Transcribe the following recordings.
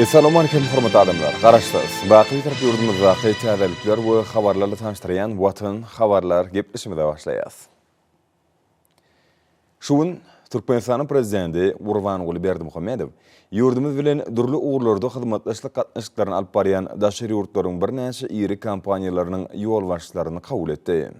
Assalamu alaikum hormatly adamlar. Garaşdys. Baqy tarap yurdumyzda hyýalylikler we habarlarly tanıştyrýan Watan habarlar gepleşmede başlaýas. Şuň Türkmenistanyň prezidenti Gurbanuly Berdimuhammedow yurdumyz bilen durly uğurlarda hyzmatdaşlyk gatnaşyklaryny alyp barýan daşary ýurtlaryň bir näçe iri kompaniýalarynyň ýol başçylaryny kabul etdi.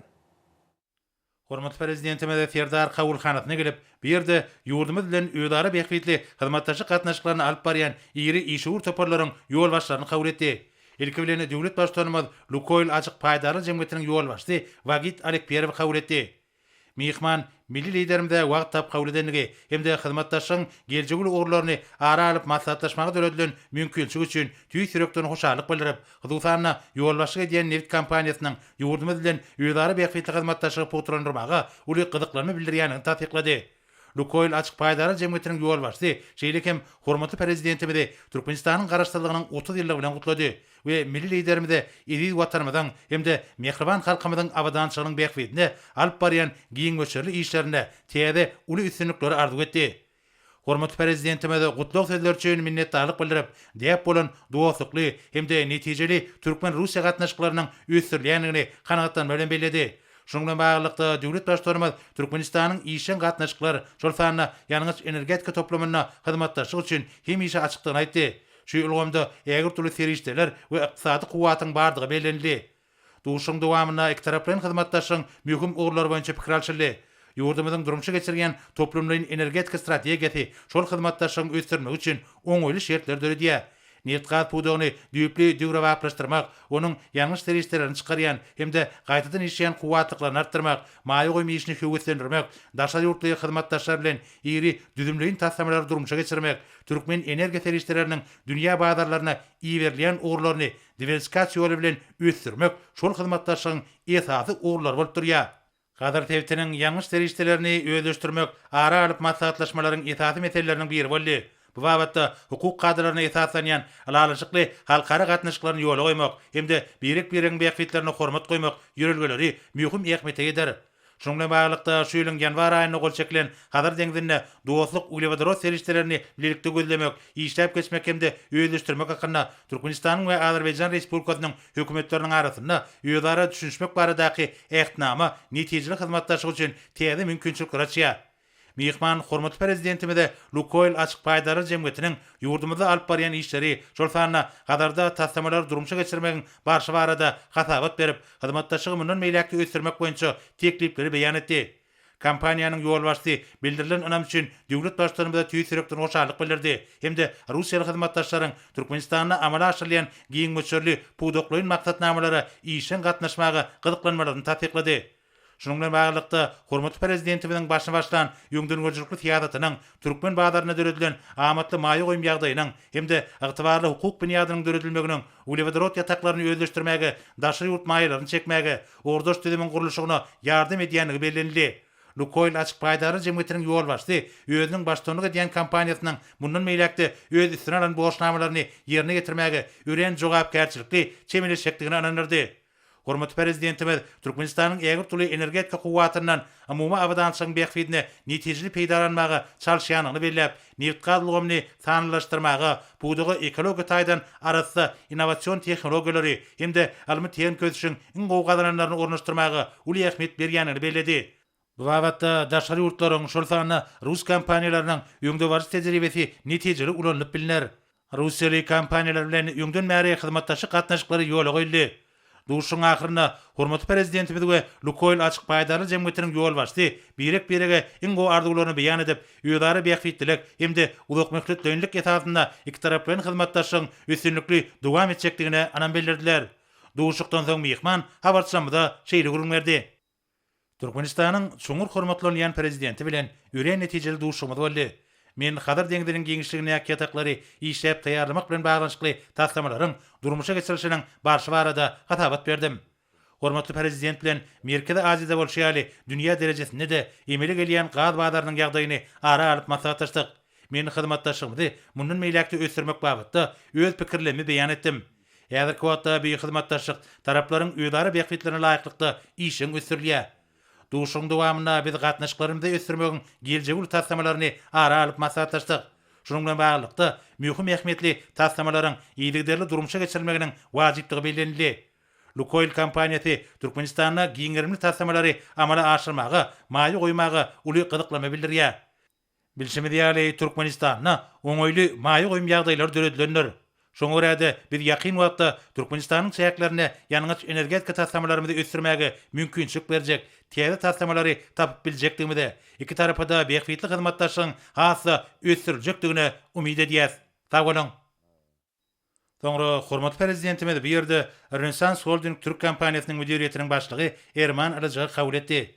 Hormat prezidentime Ferdar Kavulxanatyna gelip, bir ýerde ýurdumyz bilen öýdary beýikli hyzmatdaşlyk gatnaşyklaryny alyp barýan iri işuur toparlaryň ýol başçylaryny kabul etdi. Ilki bilen döwlet başçylygymyz Lukoil açyk paýdary jemgyýetiniň ýol başçysy Wagit Alekberow kabul etdi. Mihman milli liderimde wagt tap kabul edenligi hemde hyzmatdaşyň geljegul uğurlaryny ara alyp maslahatlaşmagy döredilen mümkinçiligi üçin tüý sürekden hoşarlyk bildirip, Hyzmatdaşyna ýol başçylyk edýän neft kompaniýasynyň ýurdumyz bilen öýdary beýikli hyzmatdaşlygy puturandyrmaga uly gyzyklanyny bildirýänini tasdiklady. Lukoil açyk paýdary jemgyýetiniň ýol başçysy şeýlekem hormatly prezidentimizi Türkmenistanyň garaşdyrlygynyň 30 ýyllygy bilen gutlady we milli liderimizi iri watanymyzyň hemde mehriban halkymyzyň awadançylygynyň beýikligine alyp barýan giň göçerli işlerinde täze uly üstünlikleri arzu etdi. Hormatly prezidentimize gutluk sözler üçin minnetdarlyk bildirip, diýip bolan dowasykly hemde netijeli Türkmen-Russiýa gatnaşyklarynyň ösürilýänligini kanagatlanmadan bellädi. Şoňdan baglykda döwlet başçylary Türkmenistanyň işin gatnaşyklar şol sanyna ýalňyz energetika toplamyna hyzmatdaşlyk üçin hemişe açykdygyny aýtdy. Şu ýolgamda ägir türlü serişdeler we ykdysady kuwatyň bardygy bellenildi. Duşuň dowamyna iki taraplaryň hyzmatdaşlygyň möhüm uğurlary boýunça pikir alşyldy. Ýurdumyzyň durmuşa geçirgen toplumlaryň energetika strategiýasy şol hyzmatdaşlygyň ösdürmek üçin oňoýly şertler döredýär. Neft-gaz pudogyny düýpli döwre wagtlaşdyrmak, onuň ýalňyş serişdelerini çykarýan hemde gaýtadan işleýän kuwatlyklaryny artdyrmak, maýy goýma işini höwetlendirmek, daşary ýurtly hyzmatdaşlar bilen iri düzümleýin tasamlary durmuşa geçirmek, türkmen energiýa serişdeleriniň dünýä bazarlaryna iýerilýän uğurlaryny diversifikasiýa ýoly bilen ösdürmek şol hyzmatdaşlygyň esasy uğurlary bolup durýar. Gadar tewtiniň ýalňyş serişdelerini öýleşdirmek ara alyp maslahatlaşmalaryň esasy meselelerining biri boldy. Bu babatda hukuk kadrlaryna esaslanýan alalyşykly halkara gatnaşyklaryny ýola goýmak hemde birek-birek beýikliklerine hormat goýmak ýörelgeleri möhüm ähmiýete eder. Şoňla baglykda şu ýylyň ýanwar aýyna gol çekilen Hazar deňizinde dowaslyk ulewadoros serişdelerini birlikde gözlemek, işläp geçmek hemde öýleşdirmek hakynda Türkmenistanyň we Azerbaýjan Respublikasynyň hökümetleriniň arasynda ýödara düşünmek baradaky ähtnama netijeli hyzmatdaşlyk üçin täze mümkinçilik açýar. Mihman hormatly prezidentimize Lukoil açyk paýdary jemgyýetiniň ýurdumyzda alyp barýan işleri şol sanyna Hazarda tassamalar durmuşa geçirmegiň barşy barada hasabat berip, hyzmatdaşlygy mundan meýlekli ösdürmek boýunça teklipleri beýan etdi. Kompaniýanyň ýol başçysy bildirilen önam üçin döwlet başçylaryna tüý sürekden hoşarlyk bildirdi. Hemde Russiýaly hyzmatdaşlaryň Türkmenistanda amala aşyrylýan giň göçerli pudoklaryň maksatnamalary işin gatnaşmagy gyzyklanmalaryny tasdiklady. Şoňdan baglykda hormatly prezidentimiziň başyna başlan ýöňdürgüçilikli tiýadatynyň türkmen bazarına döredilen amatly maýy goýum ýagdaýynyň hemde ygtybarly hukuk binýadynyň döredilmeginiň ulewadoros ýataklaryny öýleşdirmäge, daşary ýurt maýylaryny çekmäge, ordaş düzümiň gurulşygyna ýardam edýänligi bellenildi. Lukoil açyk paýdary jemgyýetiniň ýol başçysy özüniň başçylyk edýän kompaniýasynyň mundan meýlekde öz üstüne alan borçnamalaryny ýerine getirmäge ören jogapkärçilikli çemeleşikdigini anandyrdy. Hormatly prezidentimiz Türkmenistanyň ägir türlü energetika kuwatyndan umumy awadançylygyň beýikligine netijeli peýdalanmagy çalyşýanyny belläp, neft-gaz lugumyny sanylaşdyrmagy, budugy ekologiýa taýdan arasynda innowasiýon tehnologiýalary hemde almy teň köçüşiň iň gowgadanlaryny ornaşdyrmagy uly ähmiýet berýänini belledi. Bu wagtda daşary ýurtlaryň şol sanyna Rus kompaniýalarynyň ýöňde barjy tejribesi netijeli ulanyp bilinär. Russiýaly kompaniýalar bilen ýöňden bäri hyzmatdaşlyk gatnaşyklary ýola goýuldy. Duşuň ahyrynda hormatly prezidentimiz we Lukoil açyk paýdary jemgyýetiniň ýol başçysy birek-birege iň gowy arzularyny beýan edip, ýödary beýiklik hemde ulak möhletlenlik esasynda iki taraplaryň hyzmatdaşlygyň üstünlikli dowam etjekdigine anan bildirdiler. Duşukdan soň mehman habarçamyda şeýle görünmerdi. Türkmenistanyň çoňur hormatlanýan prezidenti bilen ören netijeli duşumy boldy. Men Hazar deňiziniň giňişligine ýataklary işläp taýýarlamak bilen baglanyşykly tassamalaryň durmuşa geçirilişiniň barşy barada hasabat berdim. Hormatly prezident bilen Merkezi Aziýada bolşýaly dünýä derejesinde de emeli gelýän gaz bazarynyň ýagdaýyny ara alyp maslahatlaşdyk. Men hyzmatdaşlygymyzy mundan meýlekde ösdürmek babatda öz pikirlerimi beýan etdim. Häzirki wagtda bu hyzmatdaşlyk taraplaryň öýdary beýikliklerine laýyklykda işin ösdürilýär. Duşuň dowamyna biz gatnaşyklarymyzda ösdürmegiň geljegul tassamalaryny ara alyp maslahatlaşdyk. Şunun bilen baglykda mühim ähmiýetli taslamalaryň ýygyderli durmuşa geçirilmeginiň wajipligi bellenildi. Lukoil kampaniýasy Türkmenistana giňerimli taslamary amala aşyrmagy, maýy goýmagy uly gyzyklama bildirýär. Bilşimiz ýaly Türkmenistana oňoýly maýy goýum ýagdaýlary döredilenler. Şoňa görä biz ýakyn wagtda Türkmenistanyň çäklerini ýanyňyç energetika taslamalaryny ösdürmäge mümkinçilik berjek, täze taslamary tapyp biljekdigimizi, iki tarapda beýikli hyzmatdaşyň hasy ösdüriljekdigine umyt edýäs. Sag bolun. Soňra hormatly prezidentimiz bu ýerde Renaissance Holding Türk kompaniýasynyň müdiriýetiniň başlygy Erman Alyjy kabul etdi.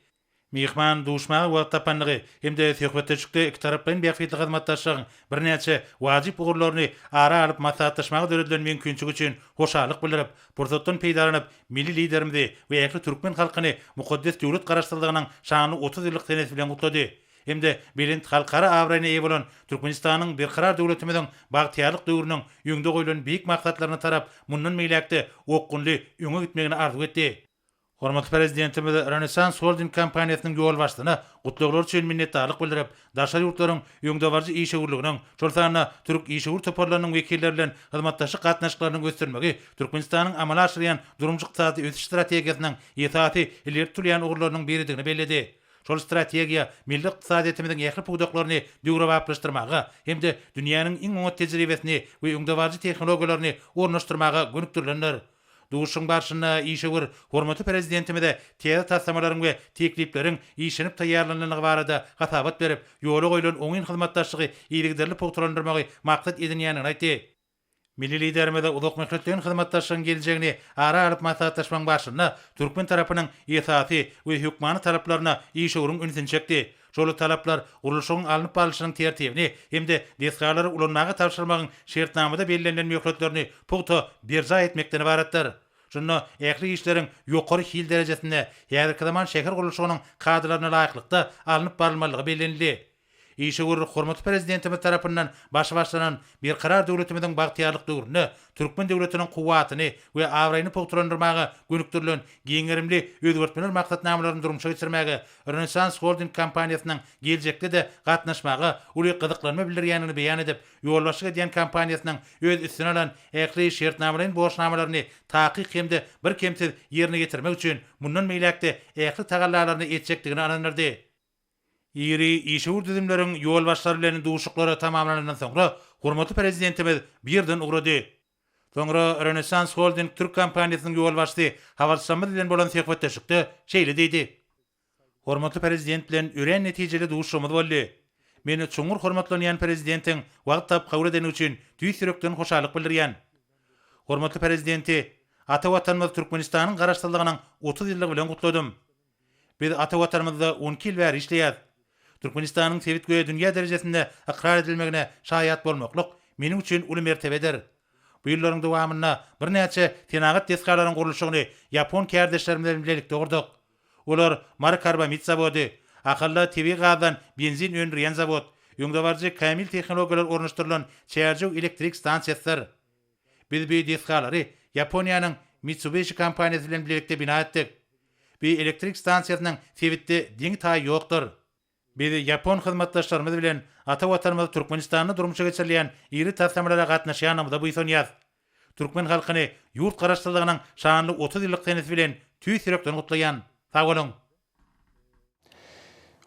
Mihman duşmagy we tapanlygy hemde söhbetleşikde iki tarapdan beýikli hyzmatdaşyň birnäçe wajyp ugurlaryny ara alyp maslahatlaşmagy döredilen mümkinçiligi üçin hoşarlyk bildirip, pursatdan peýdalanyp milli liderimizi we ýakly türkmen halkyny mukaddes döwlet garaşdyrlygynyň şany 30 ýyllyk senesi bilen gutlady. Hemde belent halkara awraýyna eýe bolan Türkmenistanyň berkarar döwletimiziň bagtyarlyk döwrüniň ýöňde goýulan beýik maksaatlaryna tarap mundan meýlekde okgunly ýöňe gitmegini arzu etdi. Hormatly prezidentimiz Renaissance Holding kompaniýasynyň ýol başlygyna gutlaglary üçin minnetdarlyk bildirip, daşary ýurtlaryň ýöňde barjy işegurlyginiň, şolsana türk işegur toparlarynyň wekilleri bilen hyzmatdaşyk gatnaşyklaryny göstermegi, Türkmenistanyň amala aşyrýan durumjy ykdysady ösüş strategiýasynyň ýetaty ileri turýan ugurlarynyň biridigini belledi. Şol strategiýa milli ykdysadyýetimiziň ýakly pugdaklaryny döwre baplaşdyrmaga hemde dünýäniň iň oňat tejribesini we ýöňde barjy tehnologiýalaryny ornaşdyrmaga gönükdirlenler. Duşun başyna işegur hormatly prezidentimize täze taslamalaryň we teklipleriň işenip taýýarlanmagy barada hatabat berip, ýola goýulan oňyn hyzmatdaşlygy ýygyderli pogtralandyrmagy maksat edinýäni aýtdy. Milli liderimiz uzak meňzetliň hyzmatdaşlygyň geljegini ara alyp maslahatlaşmaň başyna türkmen tarapynyň ýetaty we hökmany talaplaryna işeguriň ünsini çekdi. Şol talaplar uruluşyň alınıp baryşynyň tertibini hemde desgalary ulanmagy tapşyrmagyň şertnamada bellenlen möhletlerini pugta berja etmekden ibaretdir. Şunu ähli işleriň ýokary hil derejesinde ýa-da şäher guruluşynyň kadrlaryna laýyklykda alınıp barylmalygy bellenildi. İşegur hormatly prezidentimiz tarapyndan başlanan bir karar döwletimiziň bagtyarlyk döwrüne, türkmen döwletiniň kuwatyny we awraýyny pogtrandyrmagy gönükdirilen giňerimli özgertmeler maksatnamalaryny durmuşa geçirmäge, Renaissance Holding kompaniýasynyň geljekde de gatnaşmagy uly gyzyklanma bildirýänini beýan edip, ýolbaşyk edýän kompaniýasynyň öz üstüne alan ähli şertnamalaryň boşnamalaryny takyk hemde bir kemsiz ýerine getirmek üçin mundan meýlekde ähli tagallalaryny etjekdigini anandyrdy. Ýeri işegur düzümleriň ýol başlary bilen duşuklary tamamlanandan soňra hormatly prezidentimiz birden ugrady. Soňra Renaissance Holding Türk kompaniýasynyň ýol başly habarçylama bilen bolan söhbetleşikde şeýle diýdi. Hormatly prezident bilen ören netijeli duşumyz boldy. Meni çoňur hormatlanýan prezidentiň wagt tap kabul edeni üçin tüýsürekden hoşarlyk bildirýän. Hormatly prezidenti, ata watanymyz Türkmenistanyň garaşdyrlygynyň 30 ýyllygy bilen gutladym. Biz ata watanymyzda 12 ýyl bäri işleýär. Türkmenistanyň sewit göýe dünýä derejesinde ikrar edilmegine şaýat bolmaklyk meniň üçin uly mertebedir. Bu ýyllaryň dowamyna birnäçe tenagat deskalaryň gurulşyny Ýapon kärdeşlerimiz bilen birlikde gurdyk. Olar Markarbamid zawody, akylly TV gazdan benzin öndürýän zawod, ýöňde barjy kamil tehnologiýalar ornaşdyrylan çäýerjek elektrik stansiýasy. Biz bu deskalary Ýaponiýanyň Mitsubishi kompaniýasy bilen birlikde bina etdik. Bu elektrik stansiýasynyň sewitde diň taý ýokdur. Biz Ýapon hyzmatdaşlarymyz bilen ata watanymyz Türkmenistanyny durmuşa geçirilýän ýyry taslamalara gatnaşýanymyzda bu ýa. Türkmen halkyny ýurt garaşdyrlygynyň şanly 30 ýyllyk senesi bilen tüýsürekden gutlaýan. Sag bolun.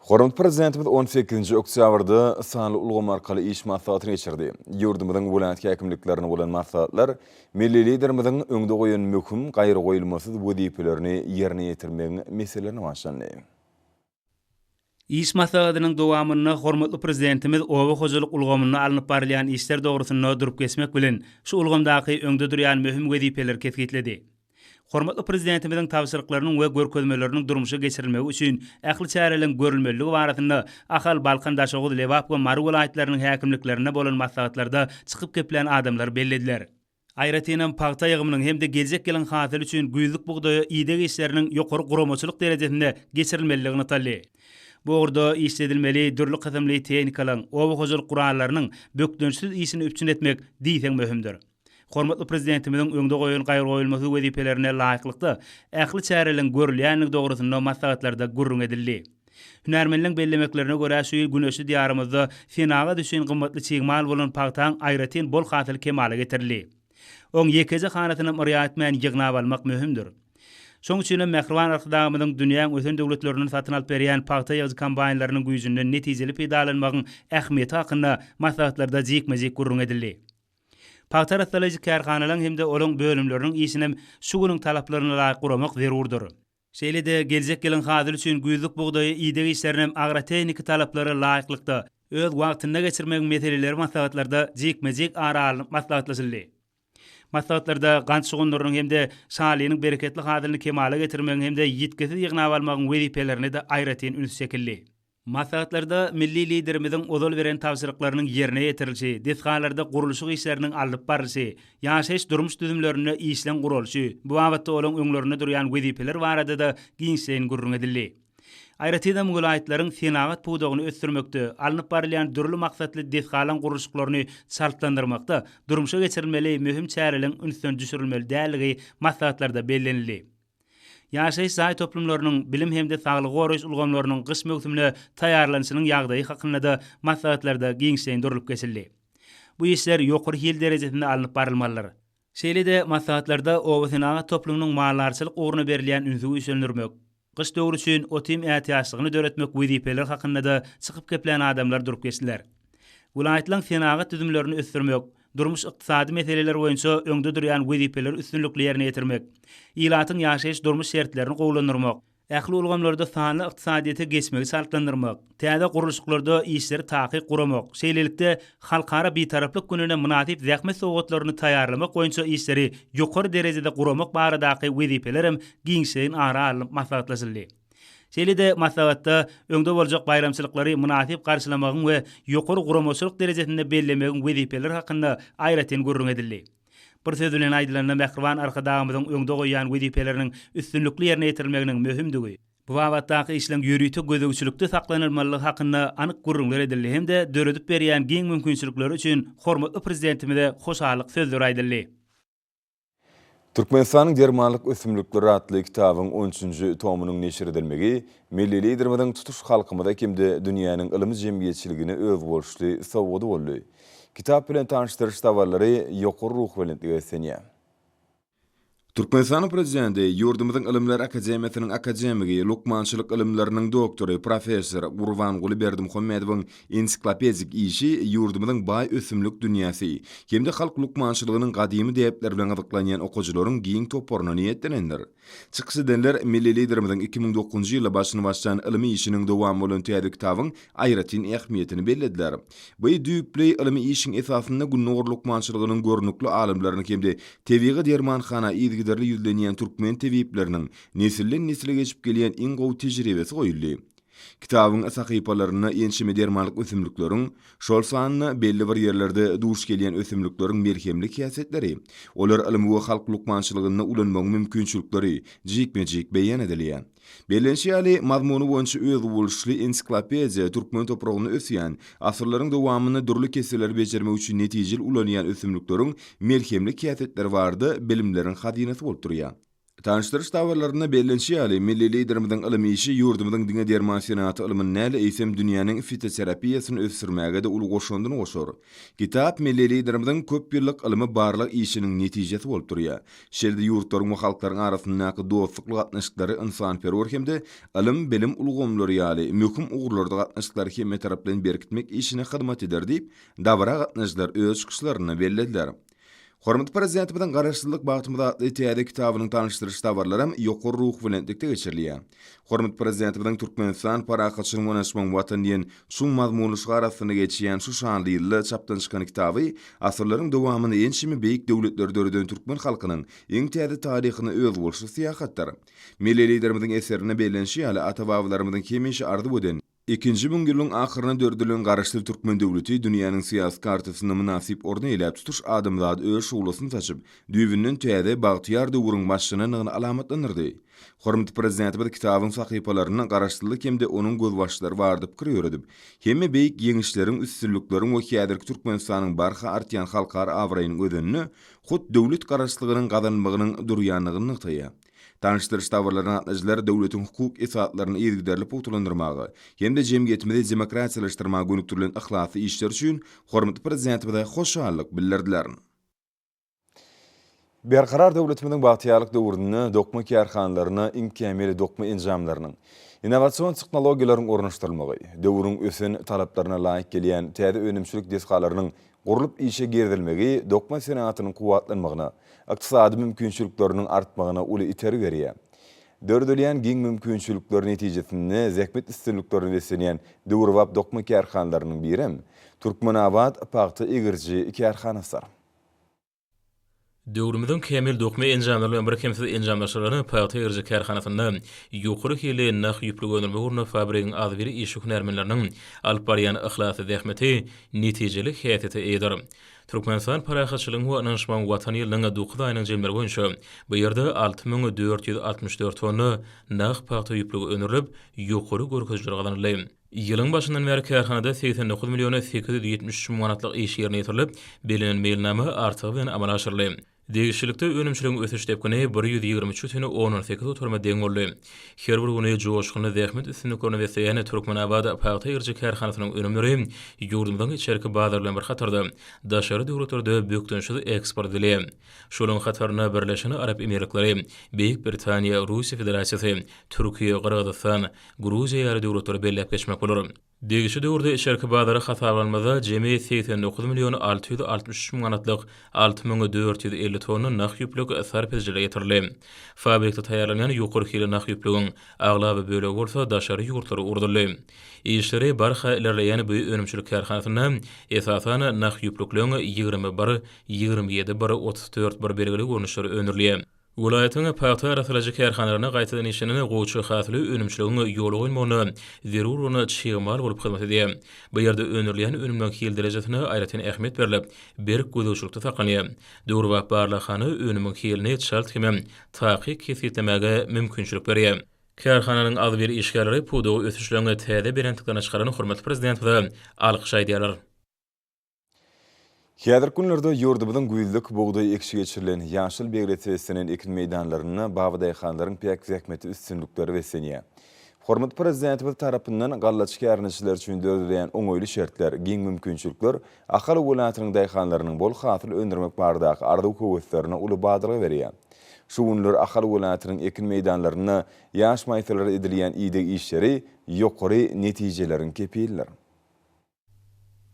Hormatly prezidentimiz 18 oktýabrda sanly ulgamy arkaly iş maslahatyny geçirdi. Ýurdumyzyň welaýat häkimliklerine bolan maslahatlar milli liderimiziň öňde goýan möhüm gaýry goýulmasyz wezipelerini ýerine ýetirmegiň meselelerini başlandy. İş maslahatynyň dowamyna hormatly prezidentimiz owa hojalyk ulgamyny alınıp barylýan işler dogrusyna durup geçmek bilen şu ulgamdaky öňde durýan möhüm wezipeler ketgitledi. Hormatly prezidentimiziň tawsyrlyklarynyň we görkezmeleriniň durmuşa geçirilmegi üçin ähli çäreleň görülmeligi baratyny Ahal Balkan daşagy Lewap we Mary welaýatlarynyň häkimliklerine bolan maslahatlarda çykyp geplen adamlar bellediler. Aýratynam pagta ýygymynyň hemde geljek gelen hatyr üçin güýzlük bugdaýy ýydyk işleriniň ýokary guramaçylyk derejesinde geçirilmeligini tally. Bu orada işledilmeli dürli kysymly tehnikalar, owa hojalyk guralarynyň bökdönçsiz işini üpçün etmek diýsen möhümdir. Hormatly prezidentimiziň öňde goýan gaýry goýulmasy wezipelerine laýyklykda ähli çäreleň görülýänligi dogrusyna maslahatlarda gurrun edildi. Hünärmenliň bellemeklerine görä şu ýyl güneşli diýarymyzda finaga düşen gymmatly çygmal bolan Pagtaň Ayratin bol hatyl kemale getirli. Oň ýekezi hanatyny riýat etmän ýygnap almak möhümdir. Şoň üçin Mehriban arkadagymyň dünýäň ösen döwletlerini satyn alyp berýän paýta ýazy kampaniýalarynyň güýjünden netijeli peýdalanmagyň ähmiýeti hakynda maslahatlarda jikmejik gurrun edildi. Paýta strategik karhanalaryň hemde olaň bölümleriniň işinem şu günüň talaplaryna laýyk guramak zerurdur. Şeýle-de geljek ýylyň hadyr üçin güýzlük bugdaýy ýydyk işlerinem agrotehnika talaplary laýyklykda öz wagtyna geçirmek meseleleri maslahatlarda jikmejik aralyp maslahatlaşyldy. Maslahatlarda gant sugunlarynyň hemde şalynyň bereketli hadyryny kemale getirmek hemde ýetkisiz ýygnap almagyň wezipelerini de aýratyn üns şekilli. Maslahatlarda milli liderimiziň ozal beren tawsyrlyklarynyň ýerine ýetirilşi, deshalarda gurulşyk işleriniň alyp barylşy, ýaşaýyş durmuş düzümlerini işlen gurulşy, bu wagtda olaň öňlerine durýan wezipeler barada da giňseň gurrun edildi. Aýratida mugalaytlaryň senagat puwdagyny ösdürmekde, alınıp barylýan dürli maksatly deshalan gurulşyklaryny şartlandyrmakda durmuşa geçirilmeli möhüm çäreleň ünsden düşürilmeli däligi maslahatlarda bellenildi. Ýaşaýyş saý toplumlarynyň bilim hemde saglyk goraýyş ulgamlarynyň gyş mewsümine taýýarlanýasynyň ýagdaýy hakynda da maslahatlarda giňseň durulyp geçildi. Bu işler ýokary hil derejesinde alınıp barylmalylar. Şeýle-de maslahatlarda owasyna toplumynyň mallarçylyk ugruna berilýän ünsü üýtlendirmek, gyş döwrü üçin otim ähtiýaçlygyny döretmek wezipeler hakynda da çykyp geplen adamlar durup geçdiler. Vilayetlaryň senagat düzümlerini ösdürmek, durmuş ykdysady meseleler boýunça öňde durýan wezipeler üstünlikli ýerine ýetirmek, ilatyň ýaşaýyş durmuş şertlerini gowlandyrmak, ähli ulgamlarda sanly ykdysadyýete geçmegi şartlandyrmak, täze gurulşyklarda işleri taýyk guramak, şeýlelikde halkara bitaraplyk gününe münasip zähmet sowgatlaryny taýýarlamak boýunça işleri ýokary derejede guramak baradaky wezipelerim giňseň ara alyp maslahatlaşyldy. Şeýle-de maslahatda öňde boljak bayramçylyklary münasip garşylamagyň we ýokary guramaçylyk derejesinde bellemegiň wezipeler hakynda aýratyn gurrun edildi. Bir söz bilen aýdylanda Mehriban arkadagymyzyň öňde goýan wezipeleriniň üstünlikli ýerine ýetirilmeginiň möhümdigi, bu wagtdaky işleň ýürüýte gözegçilikde saklanylmalygy hakynda anyk gurrunlar edildi hemde döredip berýän giň mümkinçilikleri üçin hormatly prezidentimize hoşallyk sözler aýdyldy. Türkmenistanyň Dermanlyk ösümlikleri atly kitabyň 13-nji tomynyň neşir edilmegi milli liderimiziň tutuş halkymyza kimde dünýäniň ilim jemgyýetçiligini öz bolşly sowgady boldy. Kitap bilen tanıştyrış dawarlary ýokary ruh bilen öýsenýär. Türkmenistanyň prezidenti ýurdumyzyň Ilimler Akademiýasynyň akademigi, lukmançylyk ilimleriniň doktory, professor Gurbanguly Berdimuhammedowyň ensiklopedik işi ýurdumyzyň baý ösümlik dünýäsi, hemde halk lukmançylygynyň gadymy däpler bilen gazyklanýan okuwçylaryň giň toporuna niýetlenendir. Çykyş edenler milli liderimiziň 2009-njy ýylda başyny başlayan ilimi işiniň dowamy bolan täze kitabyň aýratyn ähmiýetini bellediler. Bu düýpli ilimi işiň esasynda günnäger lukmançylygynyň görnükli alimlaryny hemde tebigy dermanxana ýüzlenýän türkmen tebipleriniň nesilden nesile geçip gelýän iň gowy tejribesi goýuldy. Kitabyň sahypalaryna enşime dermanlyk ösümlikleriň, şol sanyny belli bir ýerlerde duş gelýän ösümlikleriň merhemli käsetleri, olar ilmi we halk lukmançylygyna ulanmagyň mümkinçilikleri jikmejik beýan edilýär. Bellenşi ýaly mazmuny boýunça öz bolşly ensiklopediýa türkmen topragyny ösýän, asyrlaryň dowamyny durly keseler bejermek üçin netijeli ulanýan ösümlikleriň merhemli käsetleri bardy, bilimleriň hazinesi bolup durýar. Tanıştırış dawarlaryna bellenşi ýaly milli liderimiziň ilimi işi ýurdumyzyň diňe derman senaty ilmini näle eýsem dünýäniň fitoterapiýasyny ösdürmäge de uly goşandyny goşar. Kitap milli liderimiziň köp ýyllyk ilmi barlyk işiniň netijesi bolup durýar. Şerde ýurtlaryň we halklaryň arasyndaky dostluk gatnaşyklary insanperwer hemde ilim bilim ulgamlary ýaly möhüm ugurlarda gatnaşyklary hem tarapdan berkitmek işine hyzmat eder diýip dawra gatnaşyklary öz çykyşlaryny bellediler. Hormatly prezidentimiň garaşsyzlyk bagtymyda atly täze kitabynyň tanıştyrış dawarlary ýokary ruh bilen geçirilýär. Hormatly prezidentimiň Türkmenistan parahatçylygyň wanaşmagyň watan diýen şuň mazmunly şarasyny geçýän şu şanly ýylda çapdan çykan kitaby asyrlaryň dowamyny enşimi beýik döwletler döredän türkmen halkynyň iň täze taryhyny öz bolşy syýahatlar. Milli liderimiň eserini bellenşi ýaly ata-babalarymyzyň kemişi ardy boden. 2-nji ýylyň ahyryna dördülen garaşly türkmen döwleti dünýäniň syýasy kartasyna münasip orna elep tutuş adamlary öz şuglasyny taşyp, düýbünden täze bagtyar döwrüň başlygyny alamatlandyrdy. Hormatly prezidentimiň kitabyň sahypalaryna garaşlyk hemde onuň göz başlary bardyp kirýöredip, hemme beýik ýeňişleriň üstünlikleriň we häzirki Türkmenistanyň barha artýan halkara awraýynyň ödenini hut döwlet garaşlygynyň gazanmagynyň durýanlygyny nyktaýar. Tanıştırış dawarlaryna gatnaşylar döwletiň hukuk esasatlaryny ýergiderlip utulandyrmagy hem-de jemgyýetimizi demokratiýalaşdyrmagy gönükdirilen ihlasy işler üçin hormatly prezidentimize hoşallyk bildirdiler. Berkarar döwletimiziň bagtýarlyk döwründe dokma kärhanlaryna iňkämeli dokma enjamlarynyň innowasion tehnologiýalaryň ornaşdyrylmagy, döwrüň ösen talaplaryna laýyk gelýän täze önümçilik deskalarynyň gurulyp işe girdilmegi dokma senatynyň kuwatlanmagyna, ykdysady mümkinçilikleriniň artmagyna uly iteri berýär. Dördülýän giň mümkinçilikler netijesinde zähmet istinliklerini besenýän döwrwap dokma kärhanlarynyň biri Türkmenabad paýta egirji kärhanasy. Döwrümizin kämil dokma enjamlary bilen bir kemsiz enjamlaşylaryny paýta egirji kärhanasynda ýokary hili nak ýüplük öňürme urna fabrikaň az biri iş hünärmenleriniň alyp barýan ihlasy zähmeti netijeli häýeti eder. Türkmenistan parahatçylygyň we anlaşmaň watany ýylynyň 9 aýynyň jemleri boýunça bu ýerde 6464 tonna nak paýta ýüplük öňürilip ýokary görkezleri gazanyldy. Ýylyň başyndan beri kärhanada 89 million 873 manatlyk iş ýerine ýetirilip, belinen mailnama artygy bilen amala aşyryldy. Degişçilikde önümçiligiň ösüş depkini 123 tane 18 oturma deň boldy. Her bir güni joşgyny zähmet üstünliklerini beseýän Türkmenabad paýta egirji kärhanasynyň önümleri ýurdumyň içerki bazar bilen bir hatarda daşary döwletlerde bökdönşi eksport edilýär. Şolaryň hataryna Birleşen Arap Emirliklary, Beýik Britaniýa, Russiýa Federatsiýasy, Türkiýe, Gyrgyzstan, Gruziýa ýaly döwletleri belläp geçmek bolar. Degişi döwürde içerki bazara hatarlanmada jemi 89 million 663 manatlyk 6450 tonna nak ýüplük sarp edilýär ýetirildi. Fabrikda taýýarlanan ýokary hili nak ýüplügiň aglaby bölegi bolsa daşary ýurtlary urdurly. Işleri barha ilerleýän bu önümçilik kärhanasyna esasan nak ýüplüklügiň 21, 27, 34 belgili görnüşleri öňürlýär. Welaýatyň paýta arasylajy kärhanalaryna gaýtadan işini goýçy hasly önümçiligiň ýoly goýulmagyny zeruruny çygymal bolup hyzmat edýär. Bu ýerde öňürleýän önümden hil derejesine aýratyn ähmiýet berilip, berk gözüçlükde saklanyýar. Döwrwap barlahany önümden hilini çalt hemem taýyk kesitlemege mümkinçilik berýär. Kärhananyň az bir işgärleri pudugy ösüşlerini täze berendiklerine çykaran hormatly prezident we alkyş aýdýarlar. Häzir günlerde ýurdumyzyň güýzlük buğday ekşi geçirilen ýaşyl begretesiniň ekin meýdanlaryna babadyýhanlaryň pek zähmeti üstünlikleri besenýär. Hormatly prezidentimiz tarapyndan gallaçy kärnişler üçin döwürdilen oňoýly şertler, giň mümkinçilikler ahal welaýatynyň daýhanlarynyň bol hasyl öndürmek bardaky arzuw köwetlerine uly badyryk berýär. Şu günler ahal welaýatynyň ekin meýdanlaryna ýaş maýsylary edilýän ýygy işleri ýokary netijelerini kepýärler.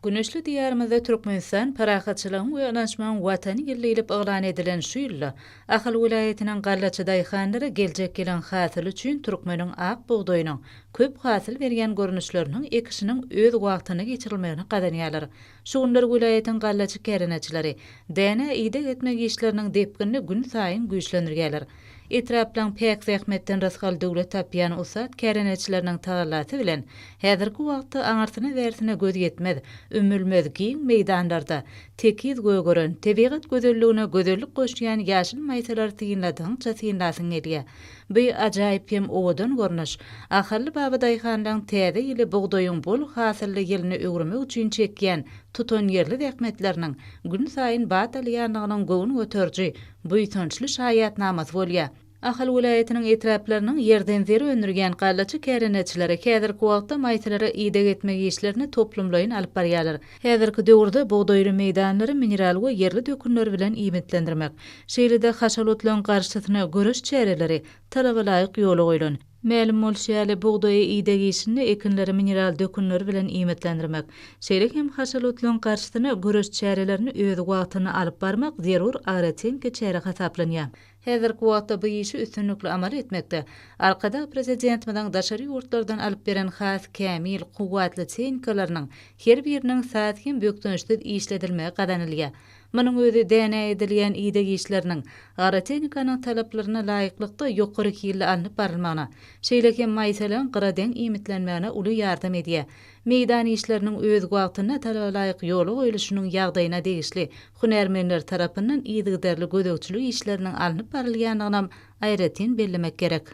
Güneşli diyarımızda Türkmenistan parahatçylygyň we anlaşmaň watany ýyllylyp oglan edilen şu ýylda ahal welaýatynyň gallaçy daýhanlary geljek gelen hasyl üçin türkmeniň ak buğdaýynyň köp hasyl berýän görnüşleriniň ekişiniň öz wagtyny geçirilmegini gadanýarlar. Şu günler welaýatyň gallaçy käreneçileri däne ýyda etmek işleriniň depkini gün saýyn güýçlendirýärler. Etraplan pek zähmetden rasgal döwlet tapýan usat käreneçileriniň tagalaty bilen häzirki wagtda aňartyna bersine göz ýetmez, ümmülmez giň meýdanlarda tekiz gögören, tebigat gözelligine gözellik goşýan ýaşyl maýsalar tyýynladyňça tyýynlasyň edýär. Bu ajaýyp hem owadan görnüş. Ahally baba daýhanlaryň täze ýyly buğdaýyň bol hasylly ýylyny öwrümek üçin çekýän tuton ýerli zähmetleriniň gün saýyn batalýanynyň gowun göterji bu ýetençli şaýatnamasy bolýar. Ahal welaýatynyň etraplarynyň ýerden zeri öňürgen gallaçy käreneçileri häzirki wagtda maýsylary ýyda etmek işlerini toplumlaýyn alyp barýarlar. Häzirki döwürde buğdaýly meýdanlary mineral we ýerli dökünler bilen iýmitlendirmek, şeýlede haşalotlaryň garşysyna göreş çäreleri talaba laýyk ýoly goýulan. Mälum bolşýaly buğdaýy ýyda geçişini ekinleri mineral dökünler bilen iýmitlendirmek, şeýle hem haşalotlaryň garşysyna göreş çärelerini öz wagtyny alyp barmak zerur araten keçäre hasaplanýar. Häzirki wagtda bu işi üstünlikli amal etmekde. Arkada prezidentimiň daşary ýurtlardan alyp beren has kämil, kuwwatly çeýinkalarynyň her biriniň saat hem bökdönüşde işledilmegi gadanylýar. Munyň özi däne edilýän ýyda işleriniň gara tehnikanyň talaplaryna laýyklykda ýokary hili alınıp barylmagyna, şeýle hem maýsalaryň gyraden iýmitlenmegine uly ýardam edýär. Meýdan işleriniň öz wagtyna talaba laýyk ýoly goýuluşynyň ýagdaýyna degişli hünärmenler tarapyndan ýygyderli gödökçülük işleriniň alınıp barylýanyny aýratyn bellemek gerek.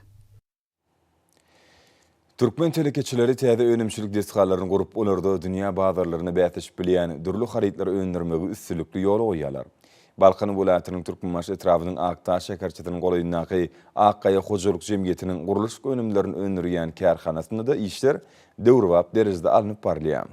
Türkmen telekeçileri täze önümçilik destgalaryny gurup olarda dünýä bazarlaryna bätiş bilýän dürli haritler öňürmegi üstünlikli ýoly goýýarlar. Balkan vilayatynyň Türkmenbaş etrabynyň Aktaş şekerçetiniň golaýyndaky Akkaya Hojalyk Jemgyýetiniň guruluş önümlerini öndürýän kärhanasynda da işler döwrüwap derejede alınıp barlýar.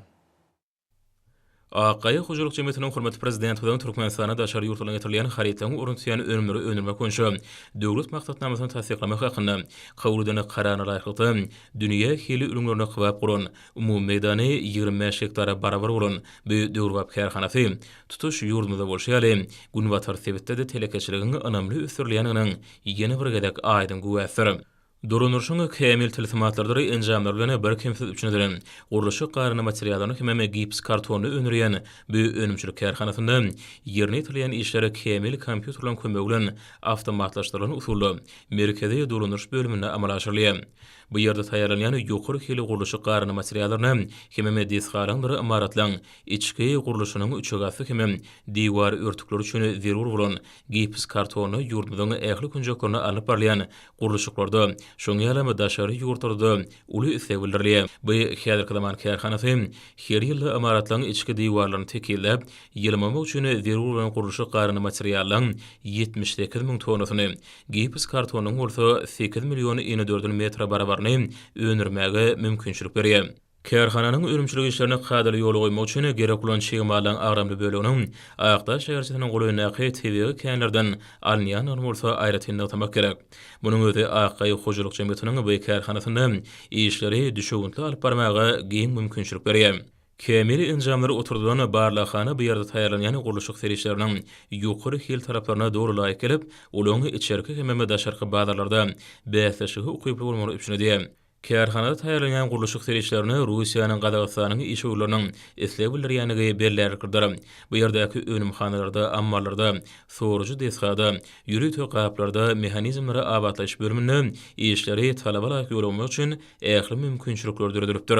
Akkaya Hojalyk Jemgyýetiniň hormatly prezidenti bilen Türkmenistana daşary ýurtlaryna getirilýän haritaň uruntuýan önümleri önürmek boýunça döwlet maksatnamasyny tasdiklamak hakynda gowludyny kararna laýykly dünýä hili ürünlerini gybap guran umumy meýdany 25 hektara barabar bolan bu döwrüwap kärhanasy tutuş ýurdumyzda bolşaly Günwatar sebitde de telekeçiligini anamly üstürleýäniň ýene bir gedek aýdyn güwäsdir. Durunurşuňy kämil tilsimatlardy enjamlar bilen bir kimsiz üçin edilen guruluşy garyny materiallaryny hemme gips kartony önürýän bu önümçilik kärhanasynda ýerine ýetirilýän işleri kämil kompýuterlaryň kömegi bilen awtomatlaşdyrylan usuly merkezi durunuş bölüminde amal aşyrylýar. Bu ýerde taýýarlanýan ýokary hili guruluşy garyny materiallaryny hemme disgarandyry imaratlaryň içki guruluşynyň üçegasy hemme diwar örtükleri üçin zerur bolan gips kartony ýurdumyzyň ähli künjeklerini alyp barýan guruluşyklarda şoň ýalamy daşary ýurtlarda uly ise bildirilýär. Bu häzirki zaman kärhanasy her ýyly imaratlaryň içki diwarlaryny tekillep, ýylmamak üçin zerur bolan guruluşy garyny materiallaryň 78 000 tonasyny gips kartonyň bolsa 8 million 4 metre barabarny önürmäge mümkinçilik berýär. Kärhananyň örümçilik işlerine kadary ýol goýmak üçin gerek bolan çygmalan agramly bölüginiň Aktaş şäherçetiniň golaýyndaky TV känlerden alynýan bolsa aýratynda tamak gerek. Munyň özi Akkaya Hojalyk Jemgyýetiniň bu kärhanasynda işleri düşügüntli alyp barmagy giň mümkinçilik berýär. Kämil enjamlary oturdulan barlahana bu ýerde taýýarlanýan guruluşyk serişleriniň ýokary hil taraplaryna dogry laýyk gelip, olaňy içerki hemme daşarky bazarlarda bäsleşigi ukyp bolmagy üçin edýär. Kärhanada taýýarlanýan guruluşyk serişlerini Russiýanyň Gazagystanyň iş ugurlarynyň esle bildirýänligi belläkdir. Bu ýerdäki önümhanalarda, ammallarda, soruju deskada, ýürüýt gaplarda mehanizmlary abatlaş bölüminde işleri talaba laýyk ýolamak üçin ähli mümkinçilikler döredilipdir.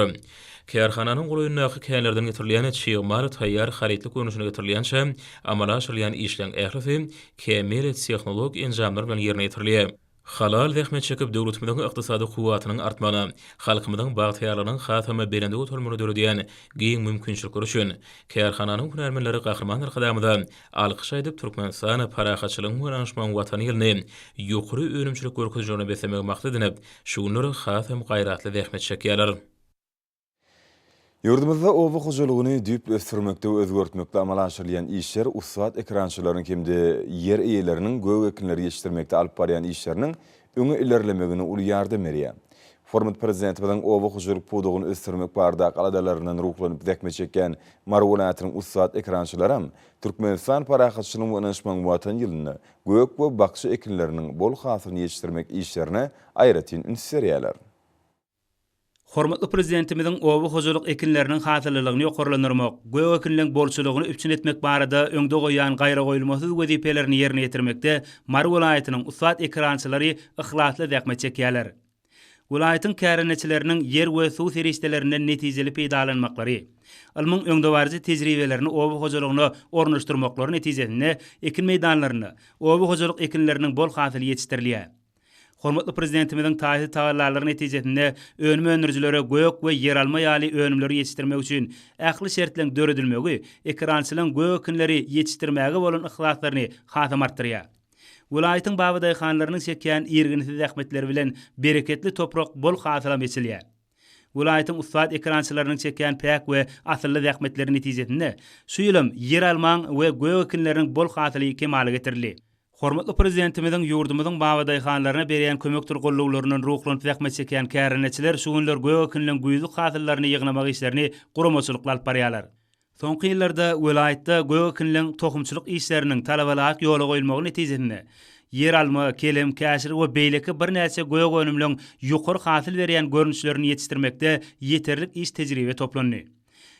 Kärhananyň golaýyndaky känlerden getirilýän çygmar taýýar haritlik görnüşine getirilýänçe amala aşyrylýan işleň ählisi kämil tehnolog enjamlar bilen ýerine ýetirilýär. Halal zähmet çekip döwletimiziň ykdysady kuwatynyň artmagy, halkymyzyň bagtyýarlarynyň hatama berende götürmeli döredýän giň mümkinçilikler üçin kärhananyň hünärmenleri gahrman arkadamyda alkyş aýdyp Türkmenistan parahaçylygyň gönanşman watany ýerine ýokary önümçilik görkezýärine beslemek maksat edinip şuňlary hatam gaýratly zähmet çekýärler. Ýurdumyzda owa hojalygyny düýp ösdürmekde we özgörtmekde amal aşyrylýan işler usat ekrançylaryň hemde ýer eýeleriniň göw ekinleri ýetişdirmekde alyp barýan işleriniň öňe ilerlemegine uly ýardam berýär. Hormat prezidenti bilen owa hojalyk podugyny ösdürmek barada galadalaryndan ruhlanyp zähmet çekýän Marwulatynyň usat ekrançylary Türkmenistan parahaçylygyň gönanşman watan ýylyny gök we bakşy ekinleriniň bol hasylyny ýetişdirmek işlerine aýratyn ünsürýärler. Hormatly prezidentimiziň owa hojalyk ekinleriniň hasyllygyny ýokarlandyrmak, göw ekinleriň bolçulugyny üpçün etmek barada öňde goýan gaýra goýulmasyz wezipelerini ýerine ýetirmekde Mar welaýatynyň usat ekrançylary ihlasly zähmet çekýärler. Welaýatyň kärençileriniň ýer we suw serişdelerinden netijeli peýdalanmaklary, ilmiň öňde barjy tejribelerini owa hojalygyna ornaşdyrmaklary netijesinde ekin meýdanlaryny, owa hojalyk ekinleriniň bol hasyly ýetişdirilýär. Hormatly prezidentimiziň taýy taýýarlary netijesinde önüme öndürjülere gök we yer alma ýaly önümleri ýetişdirmek üçin ähli şertleň döredilmegi, ekrançylyň gök ekinleri ýetişdirmäge bolan ihlaslaryny hatam artdyrýar. Welaýatyň baby daýhanlarynyň çekýän ýerginsiz zähmetleri bilen bereketli toprak bol hasylam ýetilýär. Welaýatyň ustat ekrançylarynyň çekýän päk we asylly zähmetleri netijesinde şu ýylym yer almaň we gök ekinleriniň bol hasyly kemale getirildi. Hormatly prezidentimiziň ýurdumyzyň baby daýhanlaryna berýän kömekdir golluglarynyň ruhlanyp zähmet çekýän kärençiler şu günler gök ekinleriň güýzlük hasyllaryny ýygnamak işlerini guramaçylyk alyp barýarlar. Soňky ýyllarda welaýatda gök ekinleriň tohumçylyk işleriniň talabalaryk ýola goýulmagy netijesinde yer alma, kelim, käşir we beýleki bir näçe gök önümliň ýokary hasyl berýän görnüşlerini ýetişdirmekde ýeterlik iş tejribe toplandy.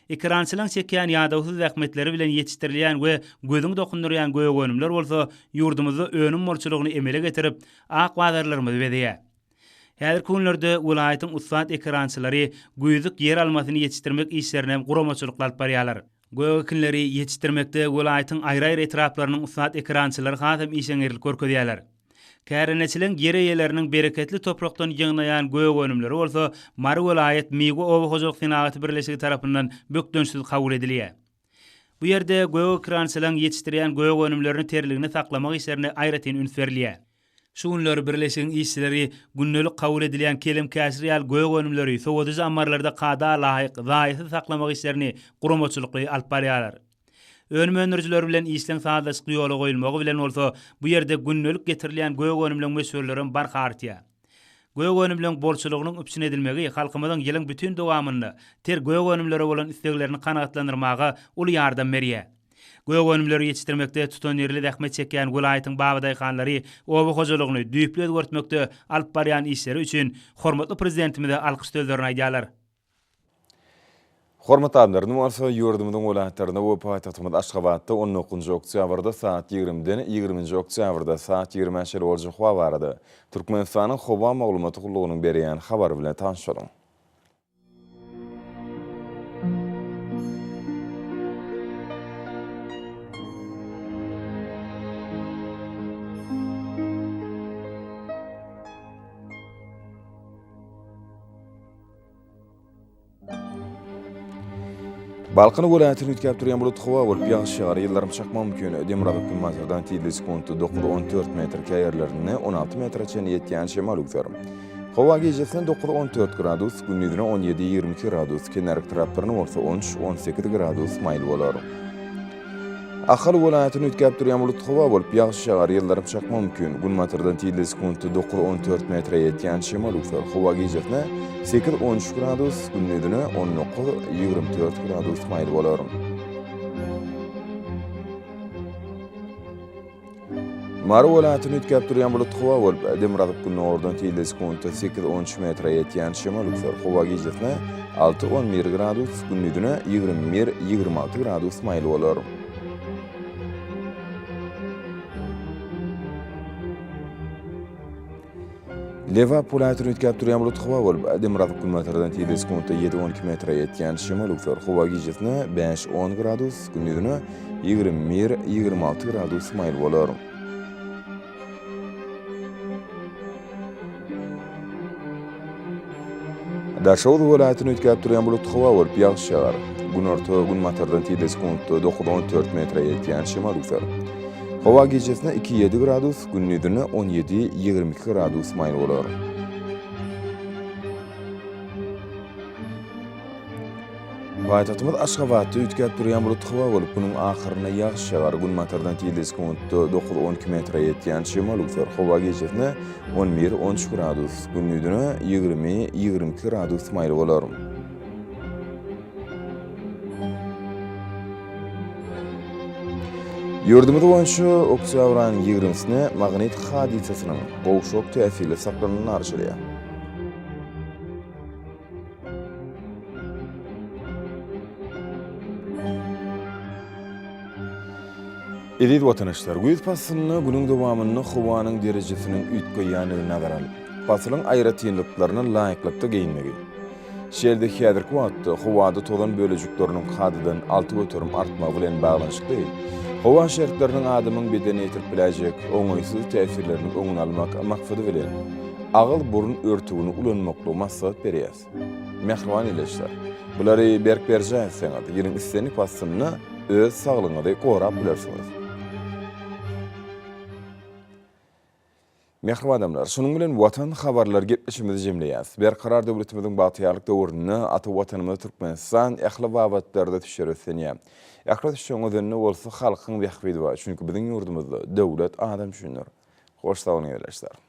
Ekrançylaryň çekýän ýadawyz zähmetleri bilen ýetişdirilýän we gözüň dokundurýan gök önümler bolsa ýurdumyzda önüm molçulugyny emele getirip ak bazarlarymyzy bedýär. Häzirki günlerde welaýatyň ustat ekrançylary güýzlük yer almasyny ýetişdirmek işlerine guramaçylyk alyp barýarlar. Gök ekinleri ýetişdirmekde welaýatyň aýry-aýry etraplarynyň ustat ekrançylary hasam işeňerlik görkezýärler. Kärençileň yer eýeleriniň bereketli toprakdan ýygnaýan gök önümleri bolsa Mar welaýat Migo owa hojalyk synaty birleşigi tarapyndan bökdönşsiz kabul edilýär. Bu yerde göğe krançylaryň ýetişdirýän göğe önümlerini terligini saklamak işlerine aýratyn üns berilýär. Şu günleri birleşigiň işçileri günnelik kabul edilýän kelim käsriyal göğe önümleri sowadyjy ammarlarda kada laýyk zaýysy saklamak işlerini guramaçylykly alyp barýarlar. Önüm öndürüjiler bilen işleň saatlaşyk ýola goýulmagy bilen bolsa, bu ýerde günnelik getirilýän göğe önümleriň meselelerini barka artýar. Göğe önümleriň bolçylygynyň üpsin edilmegi halkymyzyň ýylyň bütün dowamynda ter göğe önümleri bolan isteklerini kanagatlandyrmaga uly ýardam berýär. Göğe önümleri ýetişdirmekde tutan ýerli zähmet çekýän welaýatyň babadykanlary oba hojalygyny düýpli özgertmekde alyp barýan işleri üçin hormatly prezidentimize alkyş sözlerini aýdýarlar. Hormatly adamlar, bolsa ýurdumyzyň welaýatlaryna we paýtagtymyz Aşgabatda 19 oktýabrda saat 20-den 20 oktýabrda saat 20-şe bolajak howwa barady. Türkmenistanyň Howwa maglumaty gullugynyň berýän habar bilen tanışalyň. Balqany welaýatyny ütkäp durýan bulut howa bolup ýağış ýagar ýyllarym çakmak mümkin. Demirabyk Gymnaziýadan 10-14 metr käýerlerini 16 metrçe ýetýän şemal ugzar. Howa gejesinden 9-14 gradus, gündüzüne 17-22 gradus, kenarlyk taraplaryna bolsa 13-18 gradus maýl bolar. Ahal welaýatyny ütkäp durýan bulut howa bolup ýağış ýagar ýyllarym çakmak mümkin. Gymnaziýadan 9-14 metr ýetýän şemal ugzar. Howa gejesinden 8-13 gradus, gündüzüne 19-24 gradus maýl bolar. Mary welaýatyny ütkäp durýan bulut howa bolup Demirabyk Gymnaziýadan 8-13 metr ýetýän şemal ugzar. Howa gejesinden 6-11 gradus, gündüzüne 21-26 gradus maýl bolar. Leva welaýatyny ütkäp durýan bulut howa bolup Demirabyk Gymnaziýadan 7-12 metr ýetýän şemal ugzar. Howa gejesinden 5-10 gradus, gündüzüne 21-26 gradus maýl bolar. Daşowd welaýatyny ütkäp durýan bulut howa bolup ýağış ýagar. Gün orta Gymnaziýadan 9-14 metr ýetýän şemal ugzar. Howa gejesinden 2-7 gradus, gündüzüne 17-22 gradus maýl bolar. Paýtagtymyz Aşgabatda ütkäp durýan bulut howa bolup bunyň ahyryna ýağış ýagar. Gymnaziýadan 9-14 metr ýetýän şemal ugzar. Howa gejesinden 11-13 gradus, gündüzüne 20-22 gradus maýl bolar. Ýurdumyz boýunça oktýabryň 20-sine magnit hadisasynyň gowşok täsiri saklanyny arşylýar. Edit watandaşlar, güýz pasyny günüň dowamyny howanyň derejesiniň üýtgeýäni nazar alyp, pasylyň aýratynlyklaryna laýyklykda geyinmegi. Şeýerdeki häzirki wagtda howada tolan bölejikleriniň hadydan 6 götürüm artmagy bilen baglanşykly. Howa şertleriniň adamyň bedeni ýetip biläjek oňaýsyz täsirlerini öňüne almak maksady bilen agyl burun örtügini ulanmakly maksat berýär. Mehriban eleşler. Bulary berk berjäňiz, ýeriň islenik pasyny öz saglygyňyza gorap bilersiňiz. Mehriban adamlar, şunun bilen watan habarlar gepleşimizi jemleýäs. Berkarar döwletimiziň batýarlyk döwrüne ata watanymyz Türkmenistan ähli babatlarda düşerenýär. Ähli düşeňizini bolsa halkyň wehbidi bar. Çünki biziň ýurdumyzda döwlet adam düşünür. Hoş sağ olun arkadaşlar.